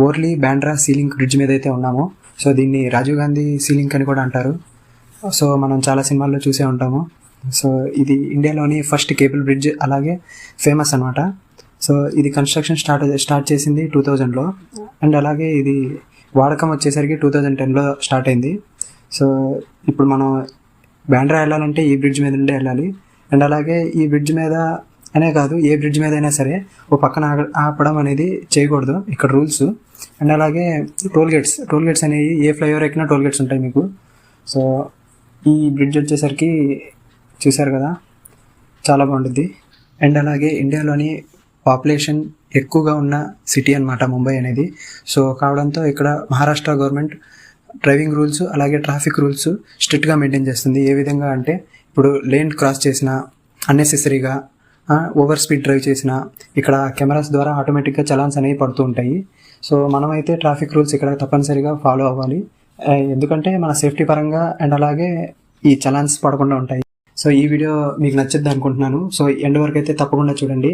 ఓర్లీ Bandra ceiling bridge మీద అయితే ఉన్నాము. సో దీన్ని రాజీవ్ గాంధీ సీలింగ్ అని కూడా అంటారు. సో మనం చాలా సినిమాల్లో చూసే ఉంటాము. సో ఇది ఇండియాలోని ఫస్ట్ కేబుల్ బ్రిడ్జ్, అలాగే ఫేమస్ అనమాట. సో ఇది కన్స్ట్రక్షన్ స్టార్ట్ చేసింది 2000లో, అండ్ అలాగే ఇది వాడకం వచ్చేసరికి 2010లో స్టార్ట్ అయింది. సో ఇప్పుడు మనం బ్యాండ్రా వెళ్ళాలంటే ఈ బ్రిడ్జ్ మీద నుండే వెళ్ళాలి. అండ్ అలాగే ఈ బ్రిడ్జ్ మీద అనే కాదు, ఏ బ్రిడ్జ్ మీద అయినా సరే ఓ పక్కన ఆపడం అనేది చేయకూడదు, ఇక్కడ రూల్స్. అండ్ అలాగే టోల్ గేట్స్ అనేవి ఏ ఫ్లైఓవర్ ఎక్కినా టోల్ గేట్స్ ఉంటాయి మీకు. సో ఈ బ్రిడ్జ్ వచ్చేసరికి చూశారు కదా, చాలా బాగుంటుంది. అండ్ అలాగే ఇండియాలోని పాపులేషన్ ఎక్కువగా ఉన్న సిటీ అనమాట ముంబై అనేది. సో కావడంతో ఇక్కడ మహారాష్ట్ర గవర్నమెంట్ డ్రైవింగ్ రూల్స్ అలాగే ట్రాఫిక్ రూల్స్ స్ట్రిక్ట్గా మెయింటైన్ చేస్తుంది. ఏ విధంగా అంటే ఇప్పుడు లేన్ క్రాస్ చేసిన, అన్నెసెసరీగా ఓవర్ స్పీడ్ డ్రైవ్ చేసిన, ఇక్కడ కెమెరాస్ ద్వారా ఆటోమేటిక్గా చలాన్స్ అనేవి పడుతూ ఉంటాయి. సో మనమైతే ట్రాఫిక్ రూల్స్ ఇక్కడ తప్పనిసరిగా ఫాలో అవ్వాలి, ఎందుకంటే మన సేఫ్టీ పరంగా అండ్ అలాగే ఈ చలాన్స్ పడకుండా ఉంటాయి. సో ఈ వీడియో మీకు నచ్చుద్ది అనుకుంటున్నాను. సో ఎండ్ వరకు అయితే తప్పకుండా చూడండి.